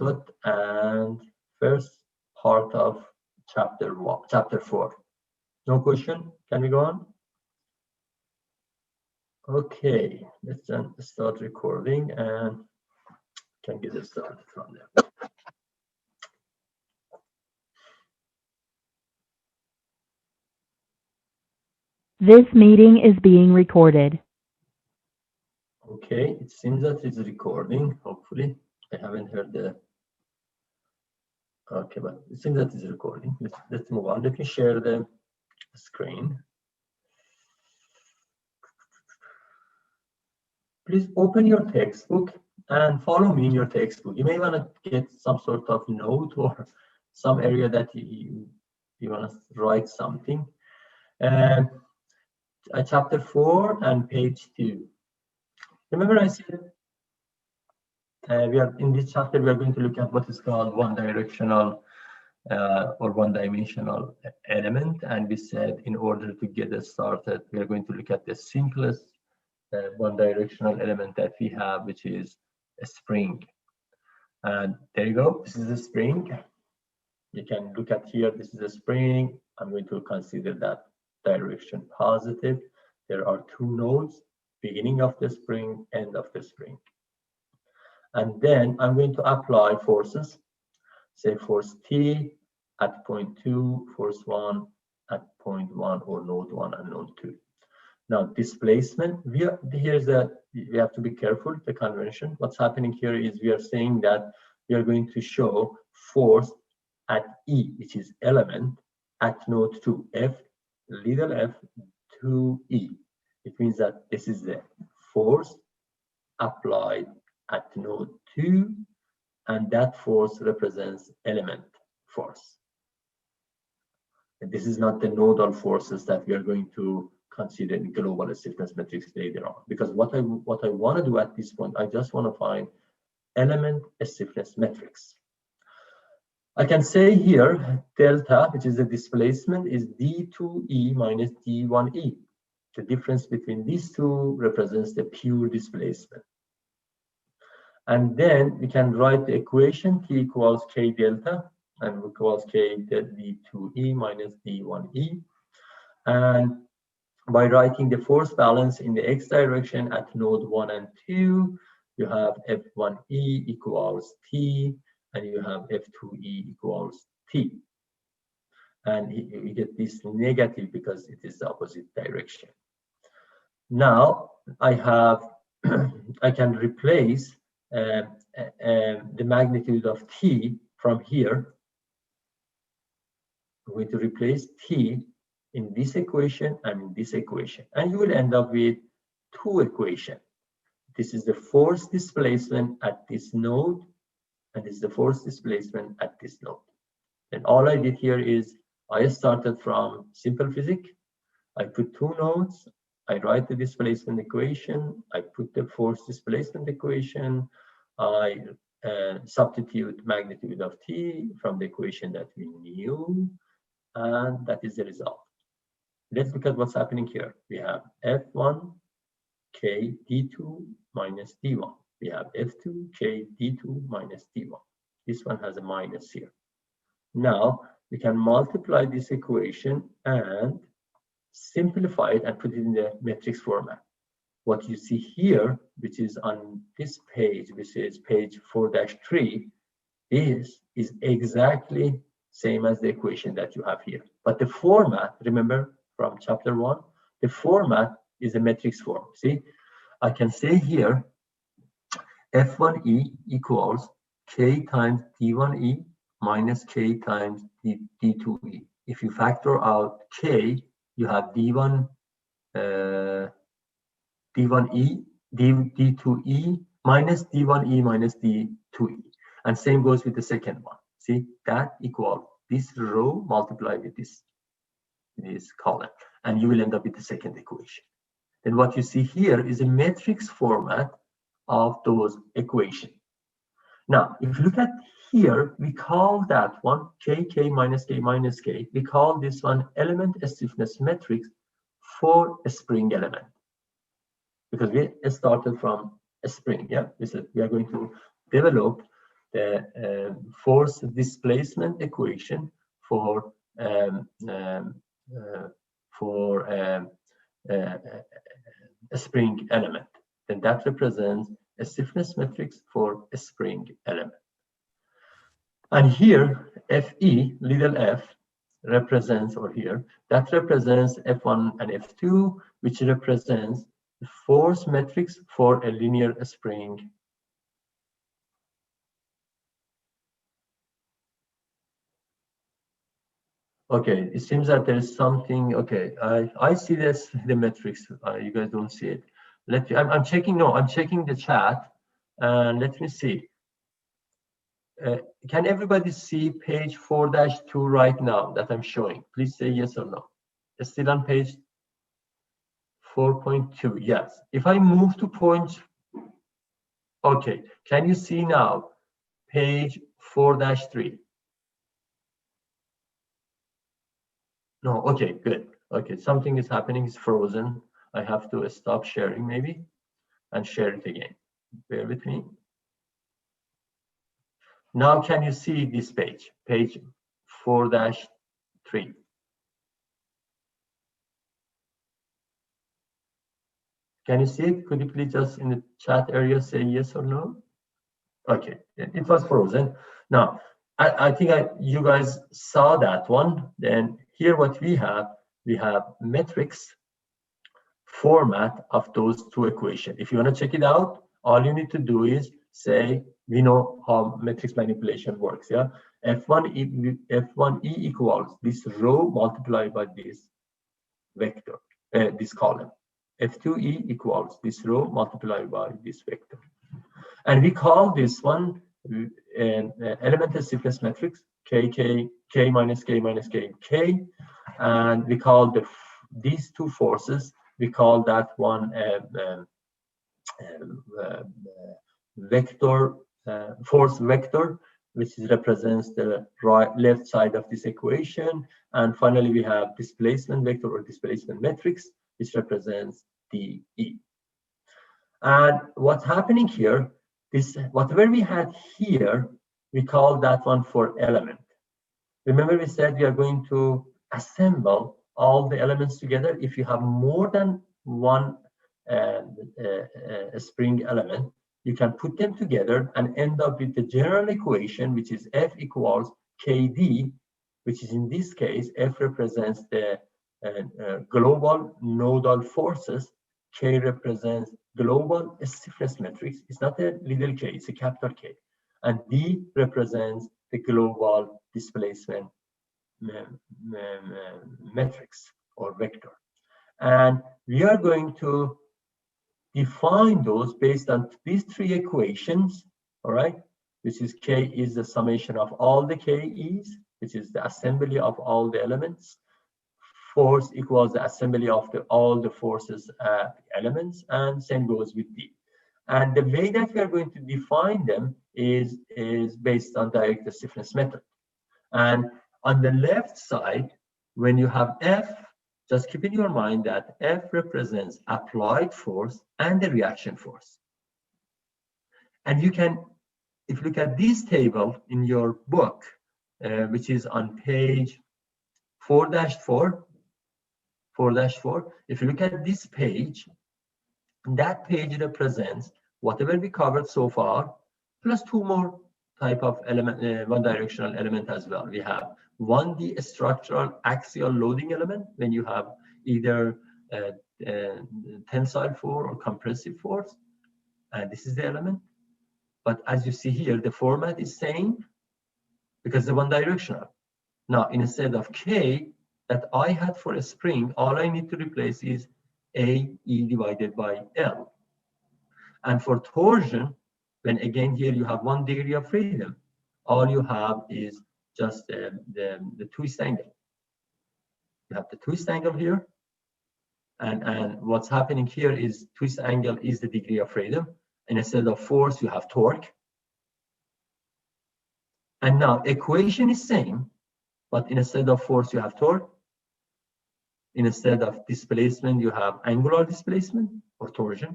and first part of chapter 4. No question? Can we go on? Okay, let's then start recording and can get it started from there. This meeting is being recorded. Okay, it seems that it's recording, hopefully. I haven't heard the... Okay, but it seems that it's recording. Let's move on. Let me share the screen. Please open your textbook and follow me in your textbook. You may want to get some sort of note or some area that you want to write something. Chapter 4 and page 2. Remember I said we are in this chapter we are going to look at what is called one-directional or one-dimensional element, and we said in order to get us started we are going to look at the simplest one-directional element that we have, which is a spring. And there you go, this is a spring. You can look at here, this is a spring. I'm going to consider that direction positive. There are two nodes, beginning of the spring, end of the spring. And then I'm going to apply forces, say force T at point 2, force 1 at point 1, or node 1 and node 2. Now displacement, we have to be careful, the convention. What's happening here is we are saying that we are going to show force at E, which is element, at node 2, F, little f, to E. It means that this is the force applied at node 2, and that force represents element force. And this is not the nodal forces that we are going to consider in global stiffness metrics later on, because what I want to do at this point, I just want to find element stiffness metrics. I can say here delta, which is the displacement, is d2e minus d1e. The difference between these two represents the pure displacement. And then we can write the equation T equals k delta and equals k d2e minus d1e. And by writing the force balance in the x direction at node 1 and 2, you have F1e equals T, and you have F2e equals T. And we get this negative because it is the opposite direction. Now I can replace the magnitude of T from here. I'm going to replace T in this equation and in this equation, and you will end up with two equations. This is the force displacement at this node, and this is the force displacement at this node. And all I did here is I started from simple physics. I put two nodes, I write the displacement equation, I put the force displacement equation, I substitute magnitude of T from the equation that we knew, and that is the result. Let's look at what's happening here. We have F1 k d2 minus d1. We have F2 k d2 minus d1. This one has a minus here. Now we can multiply this equation and simplify it and put it in the matrix format. What you see here, which is on this page, which is page 4-3, is exactly same as the equation that you have here. But the format, remember from chapter 1, the format is a matrix form. See, I can say here F1e equals k times d1e minus k times d2e. If you factor out k, you have d1e, d2e minus d1e minus d2e. And same goes with the second one. See, that equals this row multiplied with this column, and you will end up with the second equation. Then what you see here is a matrix format of those equations. Now, if you look at here, we call that one k minus k minus k. We call this one element stiffness matrix for a spring element, because we started from a spring. Yeah, we said we are going to develop the force displacement equation for a spring element. Then that represents a stiffness matrix for a spring element. And here, Fe, little f, represents, or here, that represents F1 and F2, which represents the force matrix for a linear spring. Okay, it seems that there is something. Okay, I see this, the metrics. You guys don't see it. I'm checking. No, I'm checking the chat. Let me see. Can everybody see page 4-2 right now that I'm showing? Please say yes or no. It's still on page 4.2. Yes. If I move to point, okay. Can you see now page 4-3? No. Okay. Good. Okay. Something is happening. It's frozen. I have to stop sharing maybe and share it again. Bear with me. Now, can you see this page? Page 4-3. Can you see it? Could you please just in the chat area say yes or no? Okay, it was frozen. Now, I think you guys saw that one. Then here what we have metrics format of those two equations. If you want to check it out, all you need to do is say, we know how matrix manipulation works. Yeah, F1E equals this row multiplied by this vector, this column. F2E equals this row multiplied by this vector. And we call this one elemental stiffness matrix, K minus K minus K, K. And we call these two forces, we call that one vector, force vector, which represents the left side of this equation. And finally, we have displacement vector or displacement matrix, which represents dE. And what's happening here, whatever we had here, we call that one for element. Remember we said we are going to assemble all the elements together. If you have more than one spring element, you can put them together and end up with the general equation, which is F equals KD, which is in this case, F represents the global nodal forces, K represents global stiffness matrix. It's not a little k, it's a capital K. And D represents the global displacement matrix or vector. And we are going to define those based on these three equations, all right? Which is K is the summation of all the KEs, which is the assembly of all the elements. Force equals the assembly of all the forces elements, and same goes with D. And the way that we are going to define them is based on direct stiffness method. And on the left side, when you have F, just keep in your mind that F represents applied force and the reaction force. And you can, if you look at this table in your book, which is on page 4-4, if you look at this page, that page represents whatever we covered so far, plus two more type of element, one directional element as well. We have 1D structural axial loading element when you have either tensile force or compressive force, and this is the element. But as you see here, the format is same because they're one directional. Now, instead of K that I had for a spring, all I need to replace is AE divided by L. And for torsion, when again here you have 1 degree of freedom, all you have is just the twist angle. You have the twist angle here, and what's happening here is twist angle is the degree of freedom, and instead of force you have torque. And now equation is same, but instead of force you have torque. Instead of displacement you have angular displacement or torsion.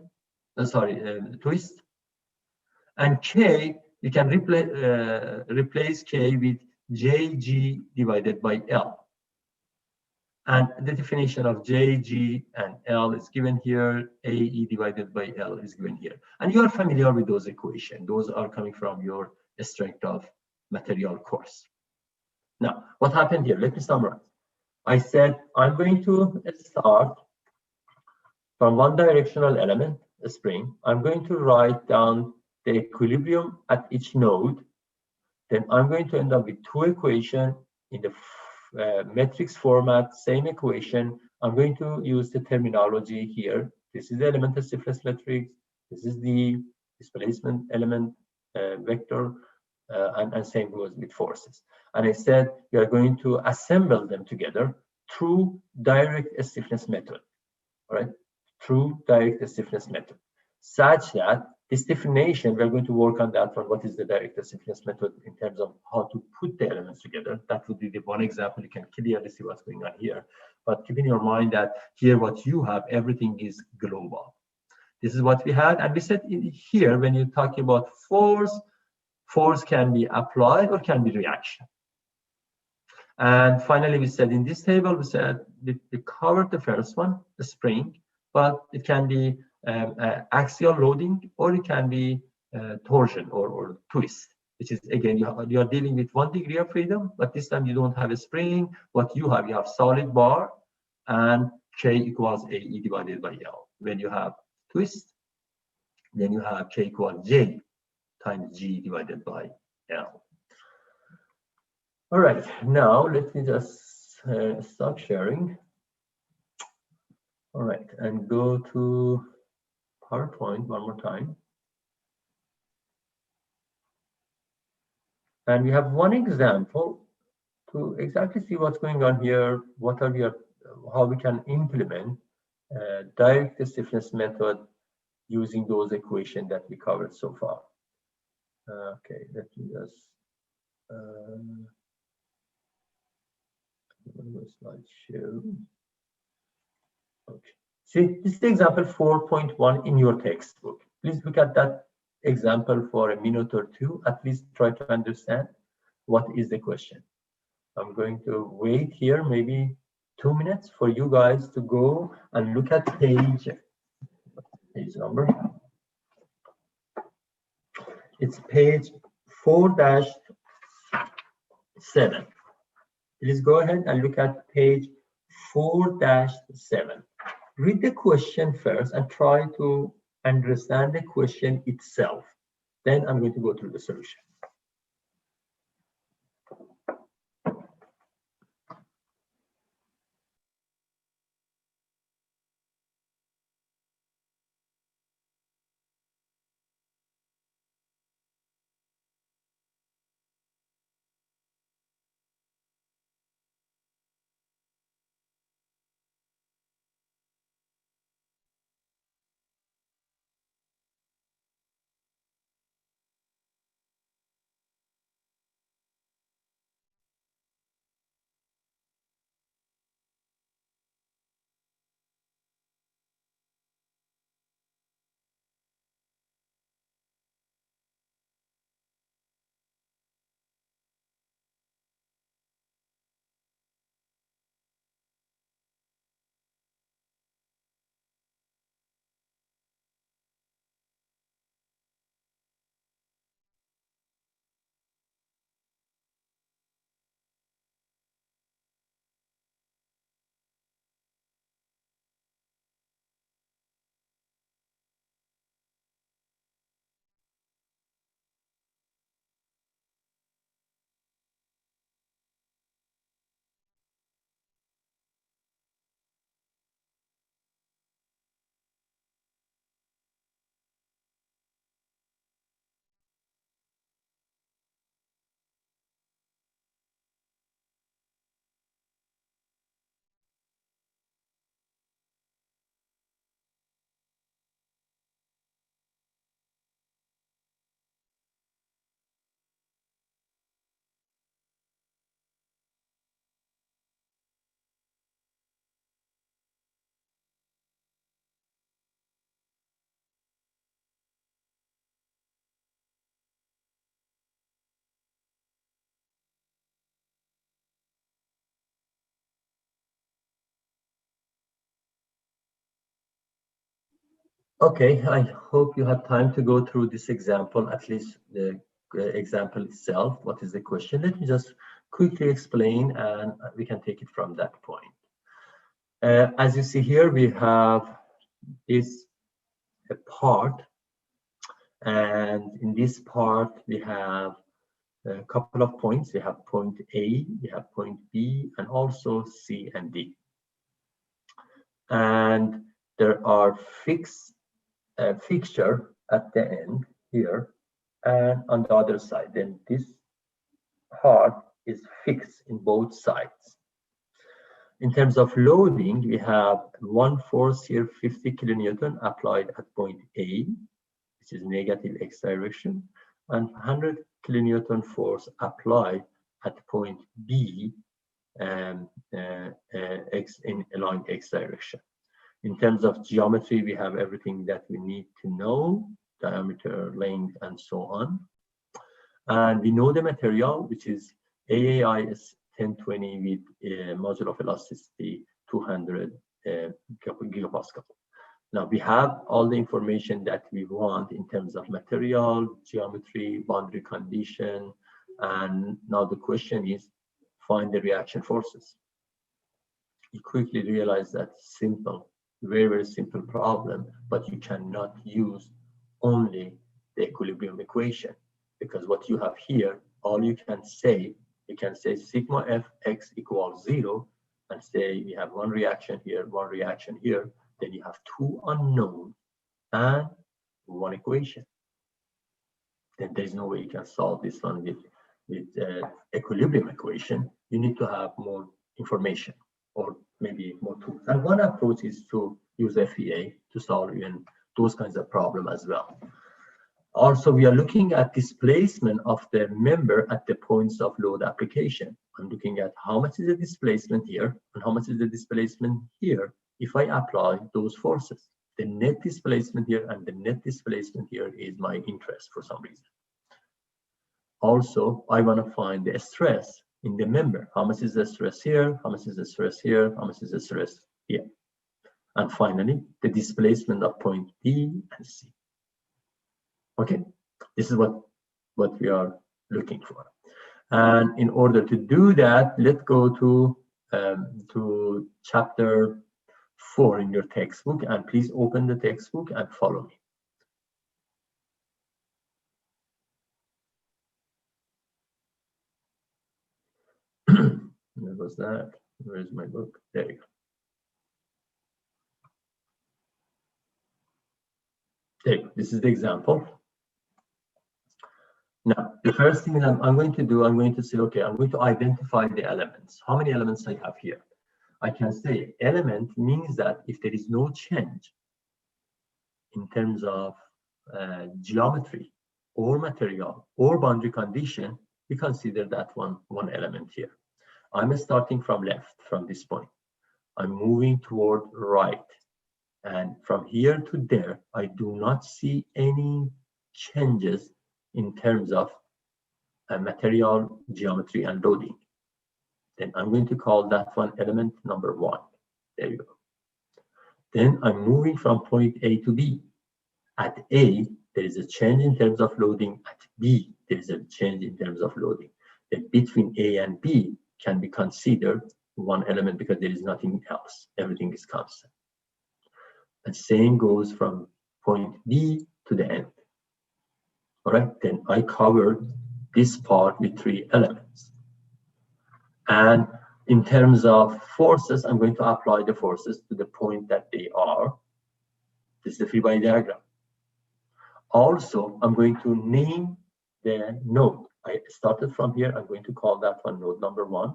Twist. And K you can replace K with JG divided by L. And the definition of JG and L is given here. AE divided by L is given here. And you are familiar with those equations. Those are coming from your strength of material course. Now, what happened here? Let me summarize. I said I'm going to start from one directional element, a spring. I'm going to write down the equilibrium at each node. Then I'm going to end up with two equations in the matrix format, same equation. I'm going to use the terminology here. This is the elemental stiffness matrix. This is the displacement element vector, and same goes with forces. And I said we are going to assemble them together through direct stiffness method, all right? Through direct stiffness method, such that this definition, we're going to work on that one. What is the direct stiffness method in terms of how to put the elements together? That would be the one example. You can clearly see what's going on here. But keep in your mind that here what you have, everything is global. This is what we had. And we said here, when you talk about force, force can be applied or can be reaction. And finally, we said in this table, we said we covered the first one, the spring, but it can be axial loading, or it can be torsion or twist, which is, again, you are dealing with 1 degree of freedom, but this time you don't have a spring. What you have solid bar, and K equals AE divided by L. When you have twist, then you have K equals J times G divided by L. All right, now let me just stop sharing. All right, and go to PowerPoint one more time. And we have one example to exactly see what's going on here, how we can implement direct stiffness method using those equations that we covered so far. Okay, let me just slideshow. Okay. See, this is the example 4.1 in your textbook. Please look at that example for a minute or two. At least try to understand what is the question. I'm going to wait here maybe 2 minutes for you guys to go and look at page number. It's page 4-7. Please go ahead and look at page 4-7. Read the question first and try to understand the question itself. Then I'm going to go through the solution. Okay, I hope you had time to go through this example, at least the example itself. What is the question? Let me just quickly explain and we can take it from that point. As you see here, we have this part, and in this part we have a couple of points. We have point A, we have point B, and also C and D. And there are fixture at the end here and on the other side. Then this part is fixed in both sides. In terms of loading, we have one force here, 50 kilonewton applied at point A, which is negative x direction, and 100 kilonewton force applied at point B, along x direction. In terms of geometry, we have everything that we need to know, diameter, length, and so on. And we know the material, which is AAI is 1020 with module of elasticity 200 gigapascal. Now we have all the information that we want in terms of material, geometry, boundary condition, and now the question is find the reaction forces. You quickly realize that simple, very, very simple problem, but you cannot use only the equilibrium equation, because what you have here, all you can say sigma fx equals 0 and say we have one reaction here, one reaction here, then you have two unknowns and one equation. Then there's no way you can solve this one with equilibrium equation. You need to have more information or maybe more tools. And one approach is to use FEA to solve even those kinds of problems as well. Also, we are looking at displacement of the member at the points of load application. I'm looking at how much is the displacement here and how much is the displacement here if I apply those forces. The net displacement here and the net displacement here is my interest for some reason. Also, I want to find the stress in the member. How much is the stress here? How much is the stress here? How much is the stress here? And finally, the displacement of point B and C. Okay, this is what we are looking for. And in order to do that, let's go to chapter 4 in your textbook, and please open the textbook and follow me. Where was that? Where is my book? There you go. There you go. This is the example. Now, the first thing that I'm going to do, I'm going to say, okay, I'm going to identify the elements. How many elements I have here? I can say element means that if there is no change in terms of geometry or material or boundary condition, we consider that one element here. I'm starting from left, from this point. I'm moving toward right. And from here to there, I do not see any changes in terms of material, geometry, and loading. Then I'm going to call that one element number 1. There you go. Then I'm moving from point A to B. At A, there is a change in terms of loading. At B, there is a change in terms of loading. Then between A and B can be considered one element because there is nothing else. Everything is constant. And same goes from point B to the end. All right, then I covered this part with 3 elements. And in terms of forces, I'm going to apply the forces to the point that they are. This is the free body diagram. Also, I'm going to name the node. I started from here. I'm going to call that one node number 1,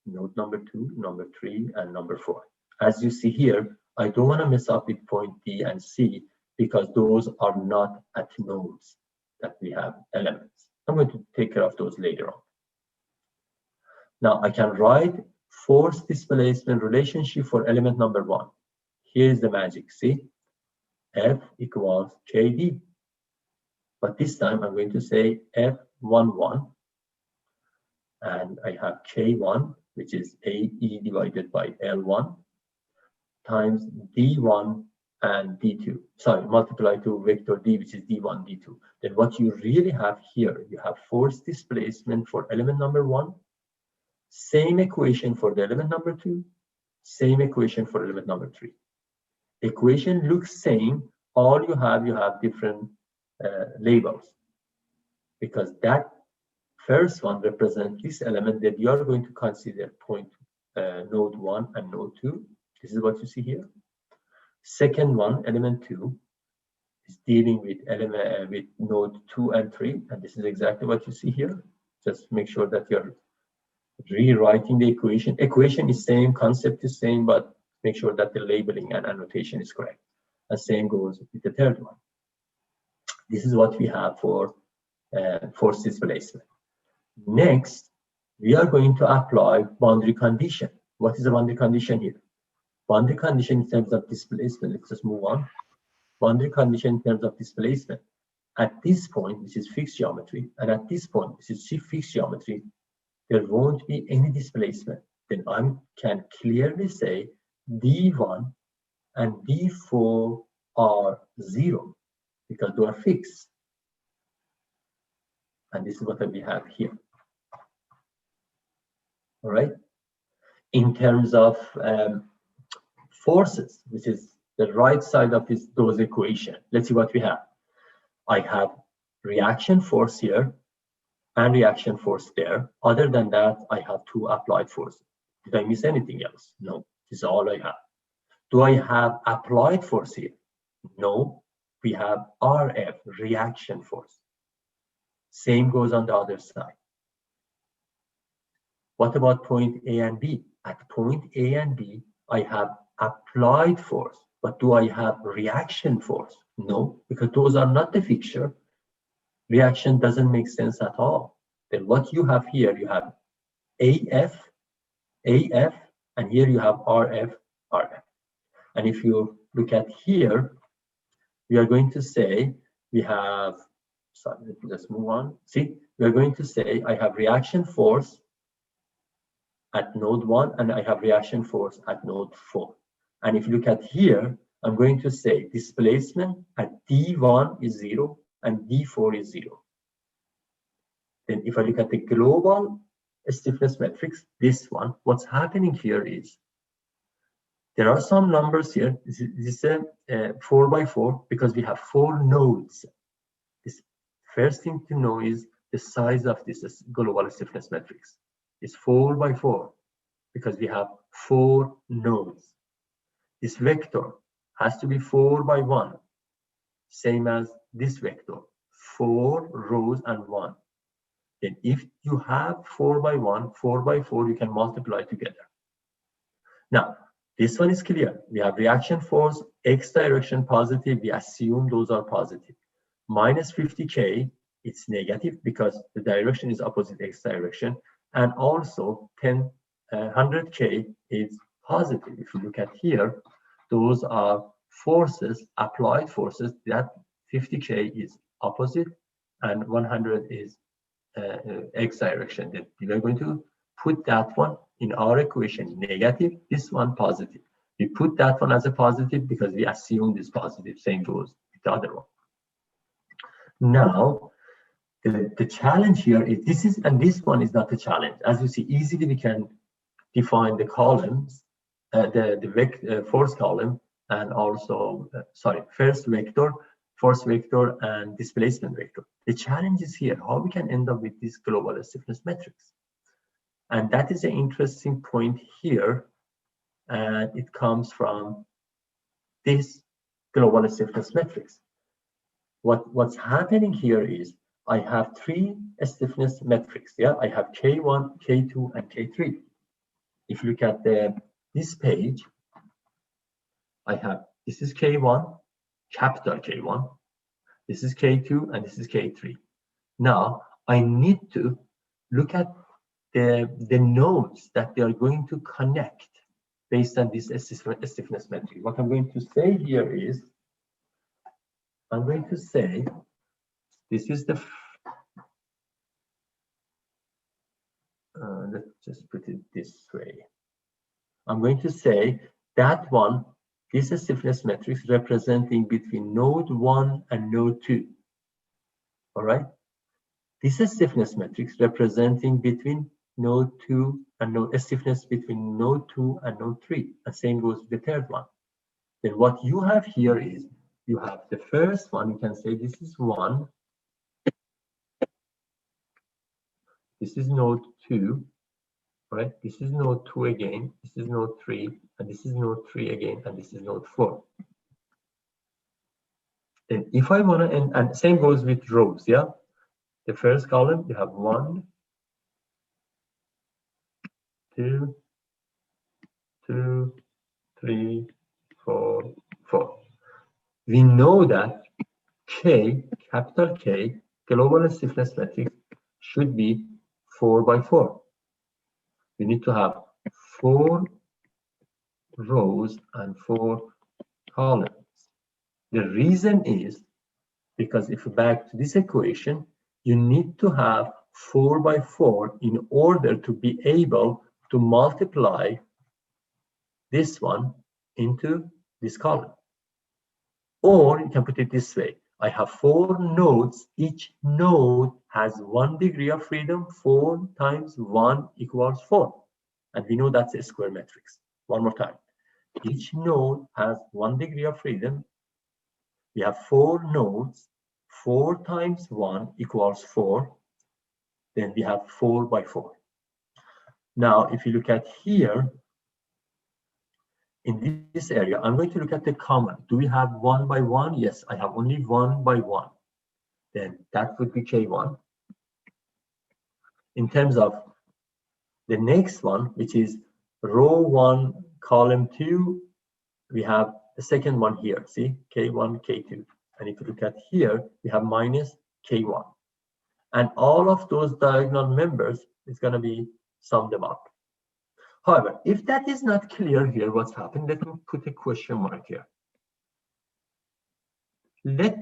node number 2, number 3, and number 4. As you see here, I don't want to mess up with point D and C because those are not at nodes that we have elements. I'm going to take care of those later on. Now I can write force displacement relationship for element number 1. Here's the magic, see? F equals KD. But this time I'm going to say F11, and I have K1, which is AE divided by L1, times D1 and D2. Sorry, multiply to vector D, which is D1, D2. Then what you really have here, you have force displacement for element number 1, same equation for the element number 2, same equation for element number 3. Equation looks same, all you have different labels, because that first one represents this element that you are going to consider point node 1 and node 2. This is what you see here. Second one, element 2, is dealing with element with node 2 and 3, and this is exactly what you see here. Just make sure that you're rewriting the equation. Equation is same, concept is same, but make sure that the labeling and annotation is correct. And same goes with the third one. This is what we have for force displacement. Next, we are going to apply boundary condition. What is the boundary condition here? Boundary condition in terms of displacement. Let's just move on. Boundary condition in terms of displacement. At this point, this is fixed geometry, and at this point, this is fixed geometry, there won't be any displacement. Then I can clearly say D1 and D4 are 0 because they are fixed. And this is what we have here. All right. In terms of forces, which is the right side of those equations, let's see what we have. I have reaction force here and reaction force there. Other than that, I have 2 applied forces. Did I miss anything else? No, this is all I have. Do I have applied force here? No, we have RF, reaction force. Same goes on the other side. What about point A and B? At point A and B, I have applied force, but do I have reaction force? No, because those are not the fixture. Reaction doesn't make sense at all. Then what you have here, you have AF, and here you have RF. And if you look at here, we are going to say we have, sorry, let's move on. See, we are going to say I have reaction force at node 1 and I have reaction force at node 4. And if you look at here, I'm going to say displacement at D1 is 0 and D4 is 0. Then if I look at the global stiffness matrix, this one, what's happening here is there are some numbers here. This is a 4 by 4 because we have 4 nodes. This first thing to know is the size of this global stiffness matrix. It's 4 by 4 because we have 4 nodes. This vector has to be 4 by 1, same as this vector, 4 rows and 1. Then if you have 4 by 1, 4 by 4, you can multiply together. Now, this one is clear. We have reaction force, x direction positive. We assume those are positive. Minus 50K, it's negative because the direction is opposite x direction. And also 100K is positive. If you look at here, those are forces, applied forces. That 50K is opposite and 100 is x direction. Then we are going to put that one in our equation negative, this one positive. We put that one as a positive because we assume this positive. Same goes with the other one. Now, the challenge here is this one is not the challenge. As you see, easily we can define the columns, the force column, and also, first vector, force vector, and displacement vector. The challenge is here, how we can end up with this global stiffness matrix. And that is an interesting point here. And it comes from this global stiffness matrix. What's happening here is I have 3 stiffness metrics. Yeah, I have K1, K2, and K3. If you look at this page, this is K1, capital K1. This is K2, and this is K3. Now, I need to look at the nodes that they are going to connect based on this stiffness metric. What I'm going to say here is, I'm going to say, this is the, let's just put it this way. I'm going to say that one This is stiffness matrix representing between node 1 and node 2. All right. This is stiffness matrix representing between node 2 and node stiffness between node 2 and node 3. And same goes with the third one. Then what you have here is you have the first one. You can say this is 1. This is node 2. Right? This is node 2 again. This is node 3, and this is node 3 again, and this is node 4. Then if I want to, and same goes with rows, yeah? The first column, you have 1, 2, 2, 3, 4, 4. We know that K, capital K, global stiffness matrix should be 4 by 4. We need to have 4 rows and 4 columns. The reason is because if back to this equation, you need to have 4 by 4 in order to be able to multiply this one into this column. Or you can put it this way. I have 4 nodes. Each node has 1 degree of freedom. 4 times 1 equals 4. And we know that's a square matrix. One more time. Each node has 1 degree of freedom. We have 4 nodes. 4 times 1 equals 4. Then we have 4 by 4. Now, if you look at here, in this area, I'm going to look at the common. Do we have 1 by 1? Yes, I have only 1 by 1. Then that would be K1. In terms of the next one, which is row 1, column 2, we have the second one here. See, K1, K2. And if you look at here, we have minus K1. And all of those diagonal members is going to be summed them up. However, if that is not clear here, what's happened, let me put a question mark here. Let's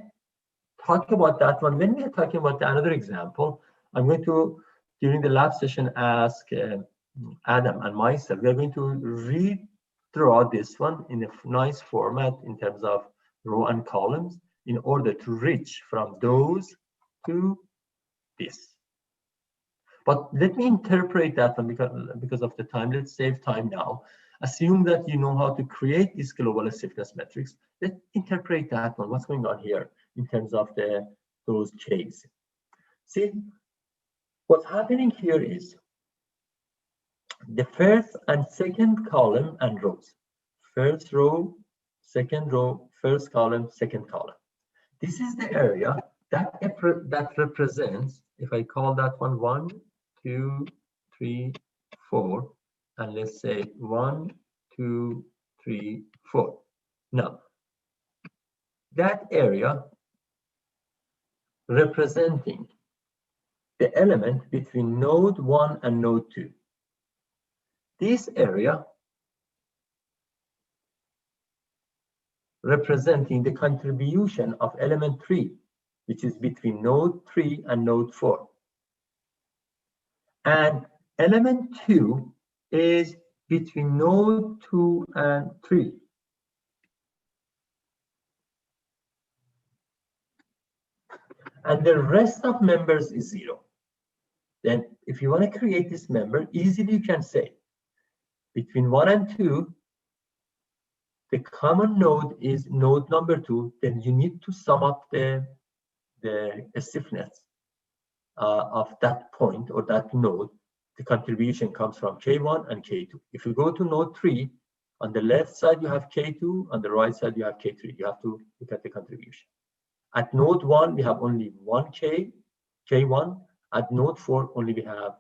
talk about that one. When we are talking about another example, I'm going to, during the lab session, ask Adam and myself, we're going to redraw this one in a nice format in terms of row and columns in order to reach from those to this. But let me interpret that one because of the time. Let's save time now. Assume that you know how to create this global stiffness matrix. Let's interpret that one. What's going on here in terms of those Ks? See, what's happening here is the first and second column and rows. First row, second row, first column, second column. This is the area that represents, if I call that one 1, 2, 3, 4, and let's say 1, 2, 3, 4. Now, that area representing the element between node 1 and node 2. This area representing the contribution of element 3, which is between node 3 and node 4. And element 2 is between node 2 and 3. And the rest of members is 0. Then if you want to create this member, easily you can say between 1 and 2, the common node is node number 2, then you need to sum up the stiffness of that point or that node. The contribution comes from K1 and K2. If you go to node 3, on the left side you have K2, on the right side you have K3. You have to look at the contribution. At node 1, we have only one K1. At node 4, only we have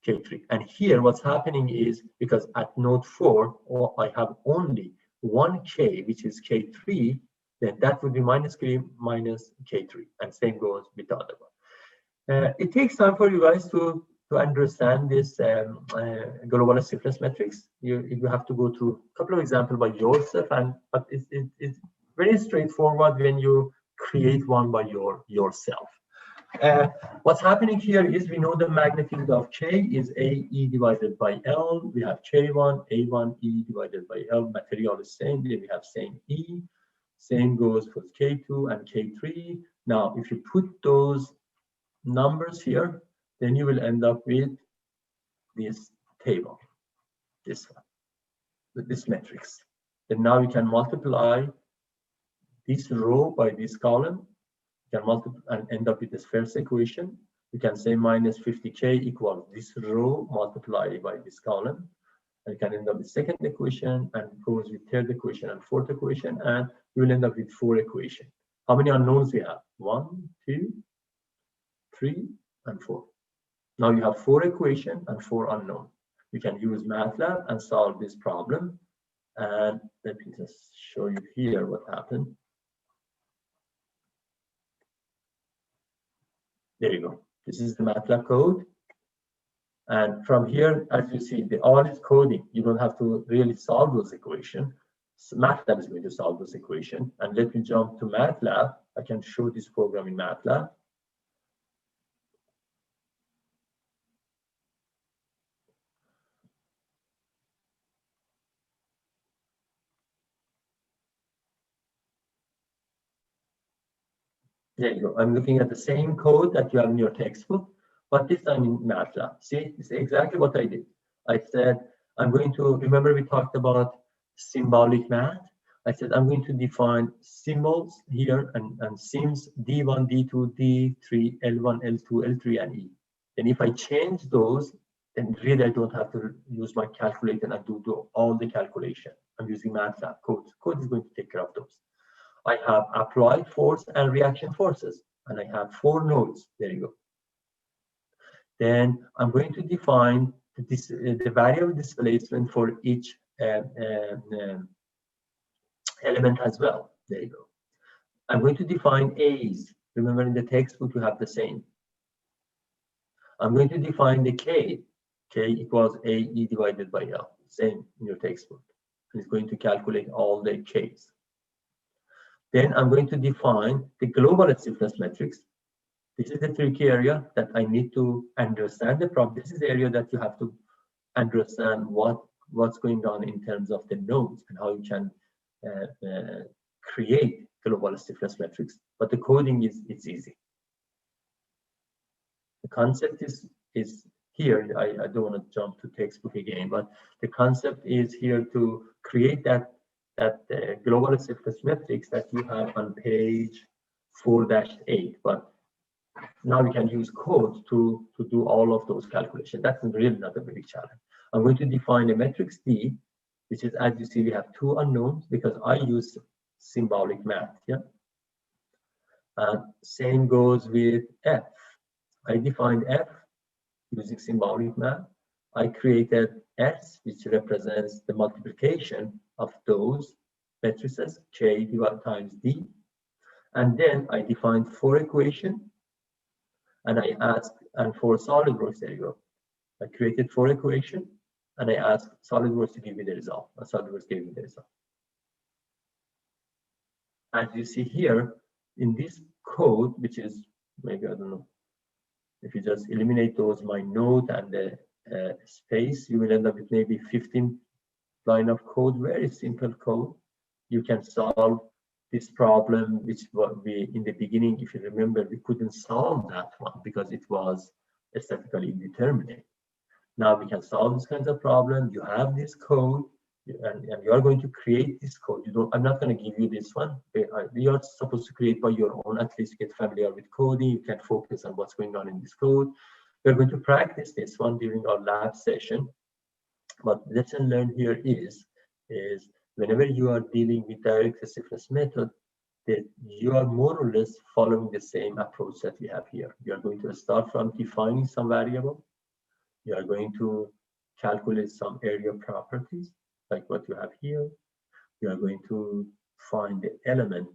K3. And here what's happening is, because at node 4, I have only one K, which is K3, then that would be minus K minus K3. And same goes with the other one. It takes time for you guys to understand this global stiffness matrix. You have to go through a couple of examples by yourself, but it's very straightforward when you create one by yourself. What's happening here is we know the magnitude of K is AE divided by L. We have K1, A1E divided by L. Material is same. Then we have same E. Same goes for K2 and K3. Now, if you put those numbers here, then you will end up with this table, this one, with this matrix. Then now you can multiply this row by this column. You can multiply and end up with this first equation. You can say minus 50K equals this row multiplied by this column. And you can end up with second equation, and it goes with third equation and fourth equation, and you will end up with 4 equations. How many unknowns we have? 1, 2, 3, and 4. Now you have 4 equations and 4 unknowns. You can use MATLAB and solve this problem. And let me just show you here what happened. There you go. This is the MATLAB code. And from here, as you see, all is coding. You don't have to really solve those equations. So MATLAB is going to solve those equations. And let me jump to MATLAB. I can show this program in MATLAB. There you go. I'm looking at the same code that you have in your textbook, but this time in MATLAB. See, it's exactly what I did. I said, I'm going to, remember we talked about symbolic math? I said, I'm going to define symbols here and sims D1, D2, D3, L1, L2, L3, and E. And if I change those, then really I don't have to use my calculator and do all the calculation. I'm using MATLAB code. Code is going to take care of those. I have applied force and reaction forces, and I have 4 nodes. There you go. Then I'm going to define the variable displacement for each element as well. There you go. I'm going to define A's. Remember in the textbook you have the same. I'm going to define the K. K equals AE divided by L. Same in your textbook. And it's going to calculate all the K's. Then I'm going to define the global stiffness matrix. This is the tricky area that I need to understand the problem. This is the area that you have to understand what's going on in terms of the nodes and how you can create global stiffness matrix. But the coding it's easy. The concept is here. I don't want to jump to textbook again, but the concept is here to create that global stiffness matrix that you have on page 4-8. But now we can use code to do all of those calculations. That's really not a big challenge. I'm going to define a matrix D, which is, as you see, we have 2 unknowns because I use symbolic math. Yeah. Same goes with F. I defined F using symbolic math. I created S, which represents the multiplication of those matrices, K divided times D. And then I defined 4 equations. And I asked, and for SolidWorks, there you go. I created 4 equations, and I asked SolidWorks to give me the result. And SolidWorks gave me the result. As you see here, in this code, which is maybe, I don't know, if you just eliminate those, my node and the space, you will end up with maybe 15 line of code, very simple code. You can solve this problem, which we in the beginning, if you remember, we couldn't solve that one because it was aesthetically indeterminate. Now we can solve this kind of problem. You have this code, and you are going to create this code. I'm not going to give you this one. You are supposed to create by your own. At least get familiar with coding. You can focus on what's going on in this code. We're going to practice this one during our lab session. But lesson learned here is whenever you are dealing with direct stiffness method, that you are more or less following the same approach that we have here. You are going to start from defining some variable. You are going to calculate some area properties, like what you have here. You are going to find the element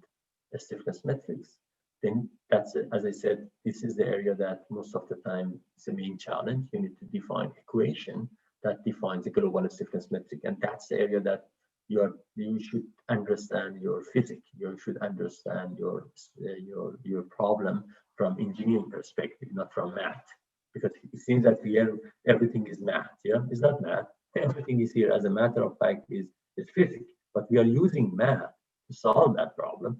stiffness matrix. Then that's it. As I said, this is the area that most of the time is the main challenge. You need to define equation that defines the global stiffness metric, and that's the area that you should understand your physics. You should understand your problem from engineering perspective, not from math, because it seems that here everything is math. Yeah, it's not math. Everything is here, as a matter of fact, is physics, but we are using math to solve that problem.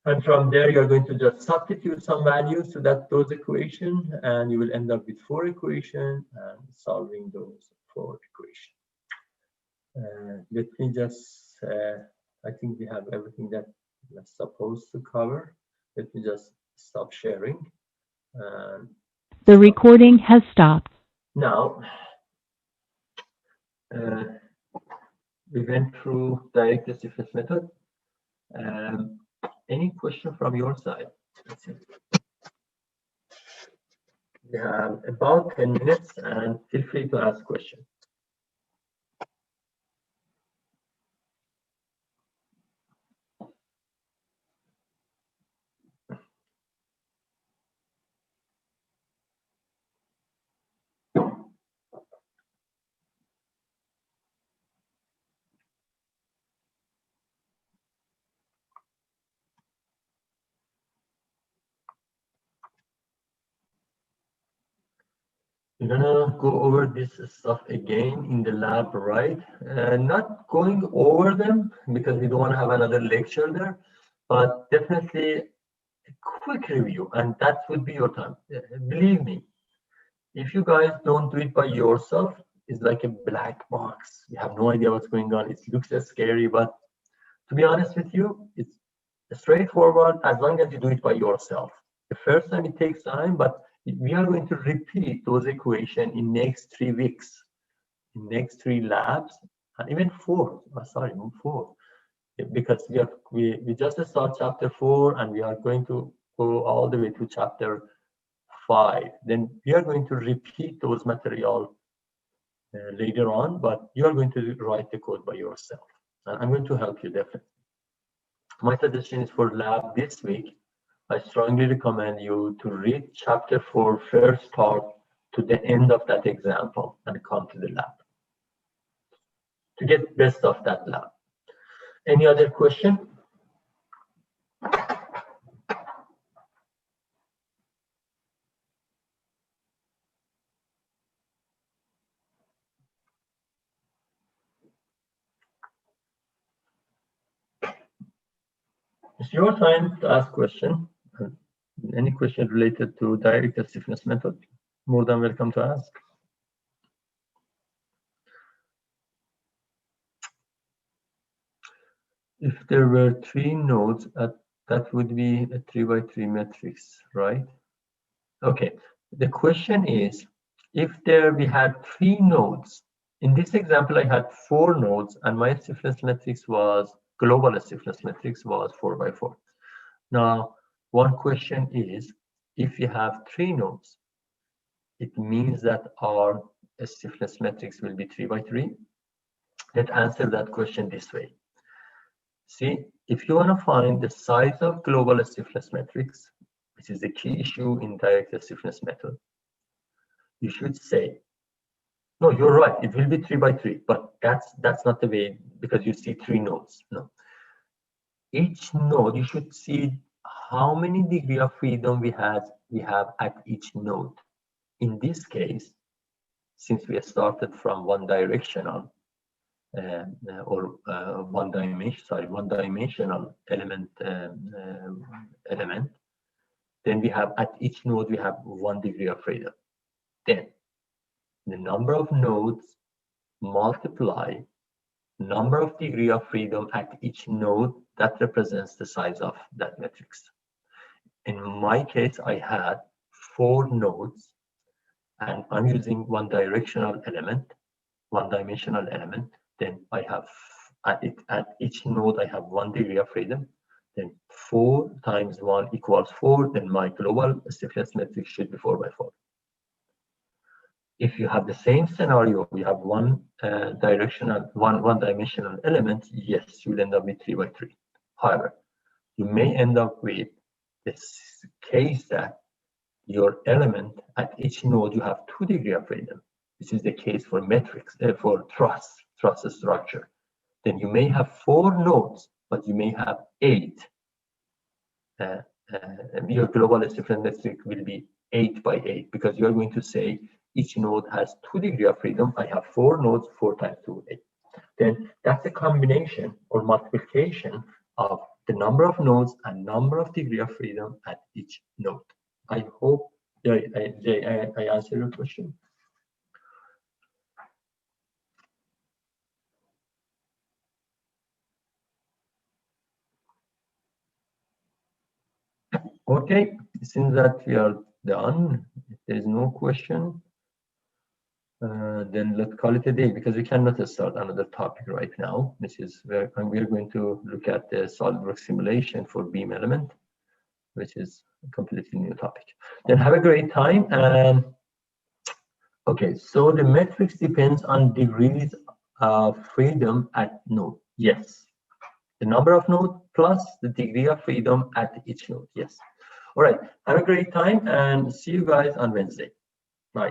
And from there, you're going to just substitute some values to those equations, and you will end up with 4 equations and solving those 4 equations. Let me just, I think we have everything that we're supposed to cover. Let me just stop sharing. The recording has stopped. Now, we went through direct stiffness method. Any question from your side? Let's see. We have about 10 minutes, and feel free to ask questions. We're gonna go over this stuff again in the lab, right? Not going over them because we don't want to have another lecture there, but definitely a quick review, and that would be your time. Believe me, if you guys don't do it by yourself, it's like a black box. You have no idea what's going on. It looks scary, but to be honest with you, it's straightforward as long as you do it by yourself. The first time it takes time, but we are going to repeat those equations in next 3 weeks, in next 3 labs, and even 4. Sorry, 4, because we just start chapter 4, and we are going to go all the way to chapter 5. Then we are going to repeat those material later on, but you are going to write the code by yourself, and I'm going to help you definitely. My suggestion is for lab this week, I strongly recommend you to read chapter 4 first part to the end of that example and come to the lab to get best of that lab. Any other question? It's your time to ask question. Any question related to direct stiffness method, more than welcome to ask. If there were 3 nodes, that would be a 3 by 3 matrix, right? Okay, the question is, if we had 3 nodes, in this example, I had 4 nodes, and my stiffness matrix was, global stiffness matrix was 4 by 4. Now, one question is, if you have 3 nodes, it means that our stiffness matrix will be 3 by 3. Let's answer that question this way. See, if you want to find the size of global stiffness matrix, which is the key issue in direct stiffness method, you should say, no, you're right, it will be 3 by 3, but that's not the way, because you see 3 nodes. No. Each node, you should see how many degree of freedom we have at each node. In this case, since we started from one dimensional one dimensional element, then we have at each node we have 1 degree of freedom. Then the number of nodes multiply number of degree of freedom at each node, that represents the size of that matrix. In my case, I had 4 nodes, and I'm using one dimensional element. Then I have at each node I have 1 degree of freedom. Then 4 times 1 equals 4. Then my global stiffness matrix should be 4 by 4. If you have the same scenario, we have one dimensional element, yes, you'll end up with 3 by 3. However, you may end up with this case that your element at each node you have 2 degree of freedom. This is the case for matrix, for truss structure. Then you may have 4 nodes, but you may have 8 your global stiffness metric will be 8 by 8, because you're going to say each node has 2 degrees of freedom. I have 4 nodes, 4 times 2, 8. Then that's a combination or multiplication of the number of nodes and number of degree of freedom at each node. I hope I answered your question. Okay, since that we are done, if there is no question, then let's call it a day, because we cannot start another topic right now. This is where we're going to look at the SolidWorks simulation for beam element, which is a completely new topic. Then have a great time. And okay, so the metrics depends on degrees of freedom at node. Yes, the number of nodes plus the degree of freedom at each node. Yes. All right, have a great time and see you guys on Wednesday. Bye.